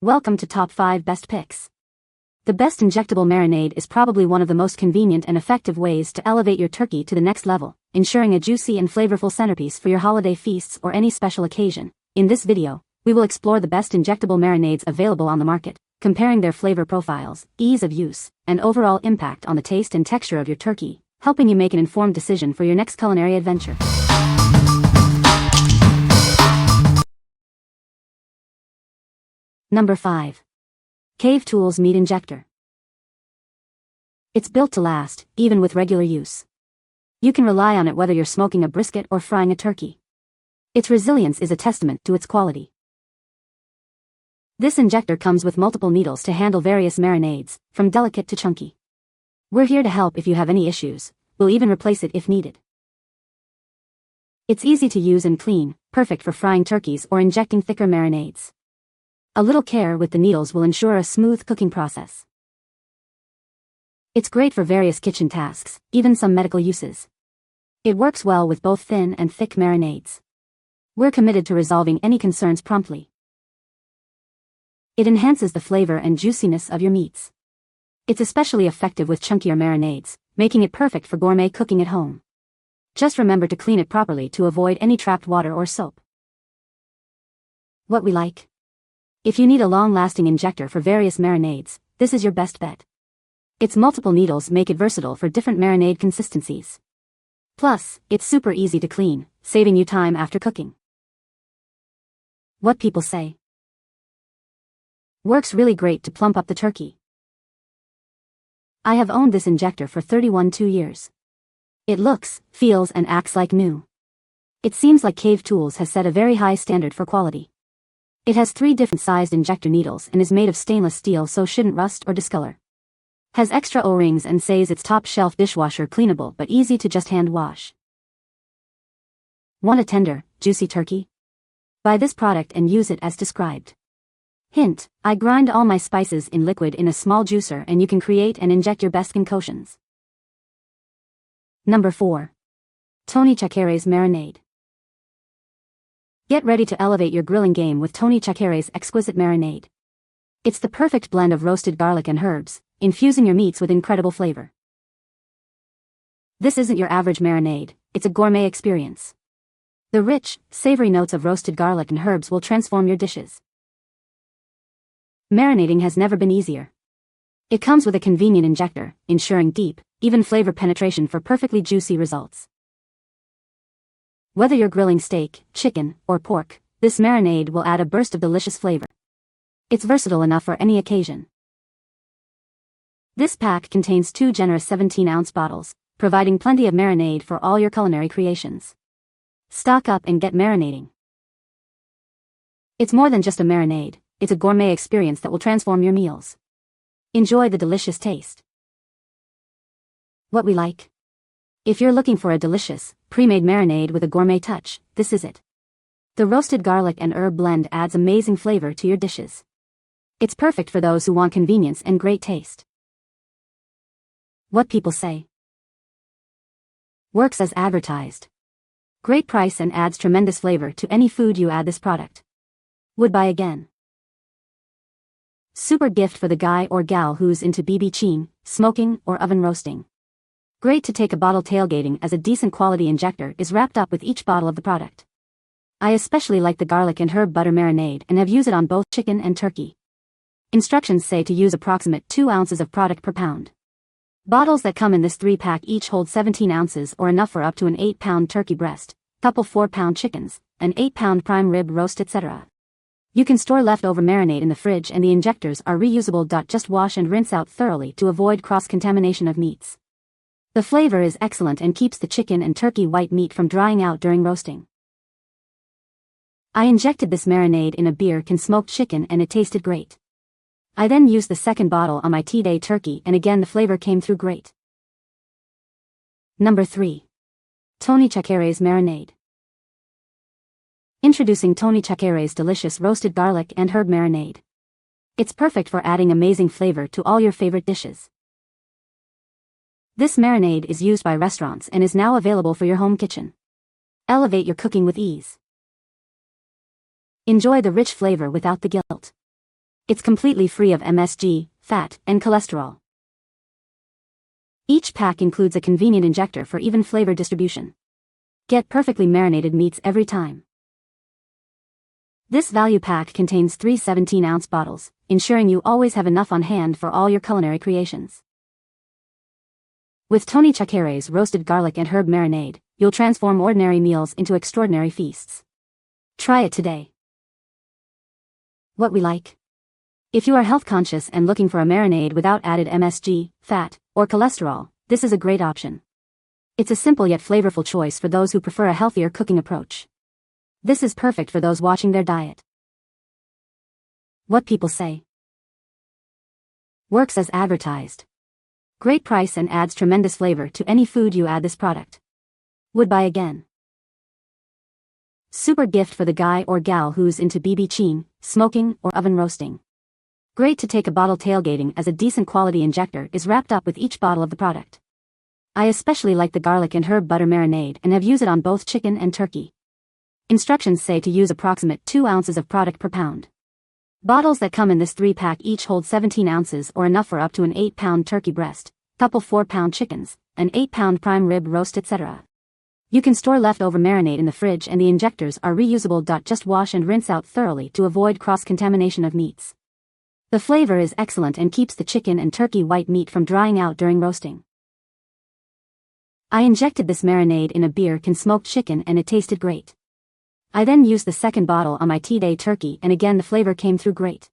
Welcome to Top 5 Best Picks. The best injectable marinade is probably one of the most convenient and effective ways to elevate your turkey to the next level, ensuring a juicy and flavorful centerpiece for your holiday feasts or any special occasion. In this video, we will explore the best injectable marinades available on the market, comparing their flavor profiles, ease of use, and overall impact on the taste and texture of your turkey, helping you make an informed decision for your next culinary adventure. Number 5. Cave Tools Meat Injector. It's built to last, even with regular use. You can rely on it whether you're smoking a brisket or frying a turkey. Its resilience is a testament to its quality. This injector comes with multiple needles to handle various marinades, from delicate to chunky. We're here to help if you have any issues. We'll even replace it if needed. It's easy to use and clean, perfect for frying turkeys or injecting thicker marinades. A little care with the needles will ensure a smooth cooking process. It's great for various kitchen tasks, even some medical uses. It works well with both thin and thick marinades. We're committed to resolving any concerns promptly. It enhances the flavor and juiciness of your meats. It's especially effective with chunkier marinades, making it perfect for gourmet cooking at home. Just remember to clean it properly to avoid any trapped water or soap. What we like. If you need a long-lasting injector for various marinades, this is your best bet. Its multiple needles make it versatile for different marinade consistencies. Plus, it's super easy to clean, saving you time after cooking. What people say. Works really great to plump up the turkey. I have owned this injector for 2 years. It looks, feels, and acts like new. It seems like Cave Tools has set a very high standard for quality. It has 3 different sized injector needles and is made of stainless steel so shouldn't rust or discolor. Has extra O-rings and says it's top shelf dishwasher cleanable but easy to just hand wash. Want a tender, juicy turkey? Buy this product and use it as described. Hint, I grind all my spices in liquid in a small juicer and you can create and inject your best concoctions. Number 4. CHACHERE'S Marinade. Get ready to elevate your grilling game with CHACHERE'S exquisite marinade. It's the perfect blend of roasted garlic and herbs, infusing your meats with incredible flavor. This isn't your average marinade, it's a gourmet experience. The rich, savory notes of roasted garlic and herbs will transform your dishes. Marinating has never been easier. It comes with a convenient injector, ensuring deep, even flavor penetration for perfectly juicy results. Whether you're grilling steak, chicken, or pork, this marinade will add a burst of delicious flavor. It's versatile enough for any occasion. This pack contains 2 generous 17-ounce bottles, providing plenty of marinade for all your culinary creations. Stock up and get marinating. It's more than just a marinade, it's a gourmet experience that will transform your meals. Enjoy the delicious taste. What we like. If you're looking for a delicious, pre-made marinade with a gourmet touch, this is it. The roasted garlic and herb blend adds amazing flavor to your dishes. It's perfect for those who want convenience and great taste. What people say. Works as advertised. Great price and adds tremendous flavor to any food you add this product. Would buy again. Super gift for the guy or gal who's into BBQing, smoking, or oven roasting. Great to take a bottle tailgating as a decent quality injector is wrapped up with each bottle of the product. I especially like the garlic and herb butter marinade and have used it on both chicken and turkey. Instructions say to use approximate 2 ounces of product per pound. Bottles that come in this 3-pack each hold 17 ounces or enough for up to an 8-pound turkey breast, couple 4-pound chickens, an 8-pound prime rib roast etc. You can store leftover marinade in the fridge and the injectors are reusable. Just wash and rinse out thoroughly to avoid cross-contamination of meats. The flavor is excellent and keeps the chicken and turkey white meat from drying out during roasting. I injected this marinade in a beer-can smoked chicken and it tasted great. I then used the second bottle on my T-Day turkey and again the flavor came through great. Number 3. CHACHERE'S Marinade. Introducing CHACHERE'S delicious roasted garlic and herb marinade. It's perfect for adding amazing flavor to all your favorite dishes. This marinade is used by restaurants and is now available for your home kitchen. Elevate your cooking with ease. Enjoy the rich flavor without the guilt. It's completely free of MSG, fat, and cholesterol. Each pack includes a convenient injector for even flavor distribution. Get perfectly marinated meats every time. This value pack contains 3 17-ounce bottles, ensuring you always have enough on hand for all your culinary creations. With Tony CHACHERE'S roasted garlic and herb marinade, you'll transform ordinary meals into extraordinary feasts. Try it today. What we like. If you are health conscious and looking for a marinade without added MSG, fat, or cholesterol, this is a great option. It's a simple yet flavorful choice for those who prefer a healthier cooking approach. This is perfect for those watching their diet. What people say. Works as advertised. Great price and adds tremendous flavor to any food you add this product. Would buy again. Super gift for the guy or gal who's into BBQing, smoking, or oven roasting. Great to take a bottle tailgating, as a decent quality injector is wrapped up with each bottle of the product. I especially like the garlic and herb butter marinade and have used it on both chicken and turkey. Instructions say to use approximate 2 ounces of product per pound. Bottles that come in this 3-pack each hold 17 ounces or enough for up to an 8-pound turkey breast, couple 4-pound chickens, an 8-pound prime rib roast, etc. You can store leftover marinade in the fridge and the injectors are reusable. Just wash and rinse out thoroughly to avoid cross-contamination of meats. The flavor is excellent and keeps the chicken and turkey white meat from drying out during roasting. I injected this marinade in a beer-can smoked chicken and it tasted great. I then used the second bottle on my T-Day turkey and again the flavor came through great.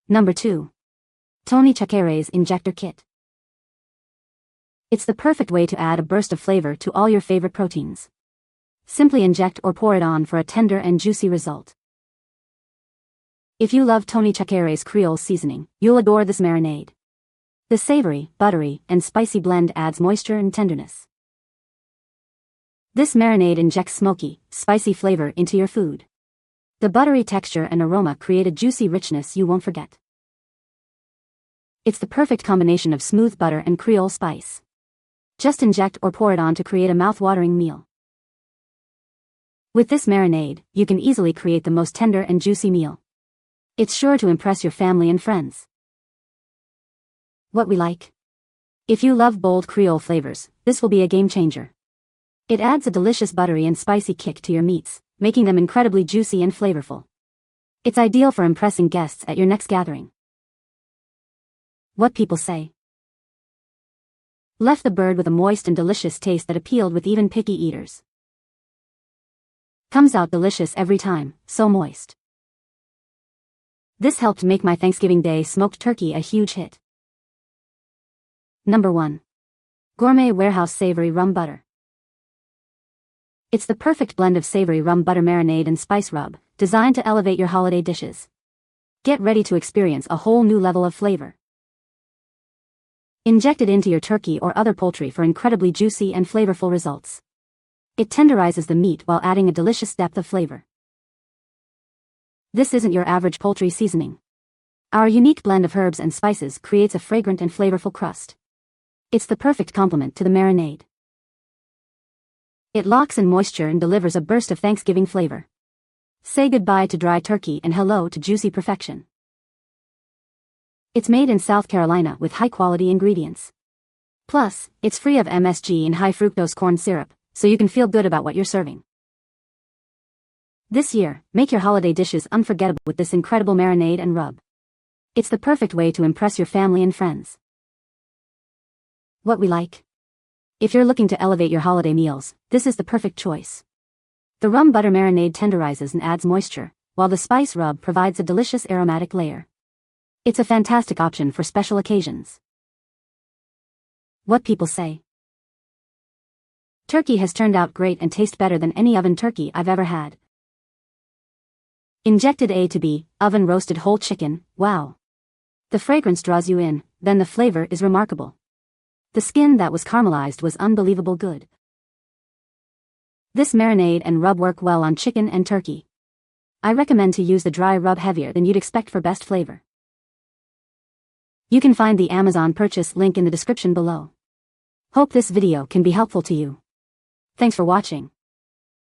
Number 2. Tony CHACHERE'S Injector Kit. It's the perfect way to add a burst of flavor to all your favorite proteins. Simply inject or pour it on for a tender and juicy result. If you love Tony CHACHERE'S Creole seasoning, you'll adore this marinade. The savory, buttery, and spicy blend adds moisture and tenderness. This marinade injects smoky, spicy flavor into your food. The buttery texture and aroma create a juicy richness you won't forget. It's the perfect combination of smooth butter and Creole spice. Just inject or pour it on to create a mouth-watering meal. With this marinade, you can easily create the most tender and juicy meal. It's sure to impress your family and friends. What we like. If you love bold Creole flavors, this will be a game changer. It adds a delicious buttery and spicy kick to your meats, making them incredibly juicy and flavorful. It's ideal for impressing guests at your next gathering. What people say. Left the bird with a moist and delicious taste that appealed with even picky eaters. Comes out delicious every time, so moist. This helped make my Thanksgiving Day smoked turkey a huge hit. Number 1. Gourmet Warehouse Savory Rum Butter. It's the perfect blend of savory rum butter marinade and spice rub, designed to elevate your holiday dishes. Get ready to experience a whole new level of flavor. Inject it into your turkey or other poultry for incredibly juicy and flavorful results. It tenderizes the meat while adding a delicious depth of flavor. This isn't your average poultry seasoning. Our unique blend of herbs and spices creates a fragrant and flavorful crust. It's the perfect complement to the marinade. It locks in moisture and delivers a burst of Thanksgiving flavor. Say goodbye to dry turkey and hello to juicy perfection. It's made in South Carolina with high-quality ingredients. Plus, it's free of MSG and high-fructose corn syrup, so you can feel good about what you're serving. This year, make your holiday dishes unforgettable with this incredible marinade and rub. It's the perfect way to impress your family and friends. What we like. If you're looking to elevate your holiday meals, this is the perfect choice. The rum butter marinade tenderizes and adds moisture, while the spice rub provides a delicious aromatic layer. It's a fantastic option for special occasions. What people say. Turkey has turned out great and tastes better than any oven turkey I've ever had. Injected A to B, oven roasted whole chicken, wow. The fragrance draws you in, then the flavor is remarkable. The skin that was caramelized was unbelievable good. This marinade and rub work well on chicken and turkey. I recommend to use the dry rub heavier than you'd expect for best flavor. You can find the Amazon purchase link in the description below. Hope this video can be helpful to you. Thanks for watching.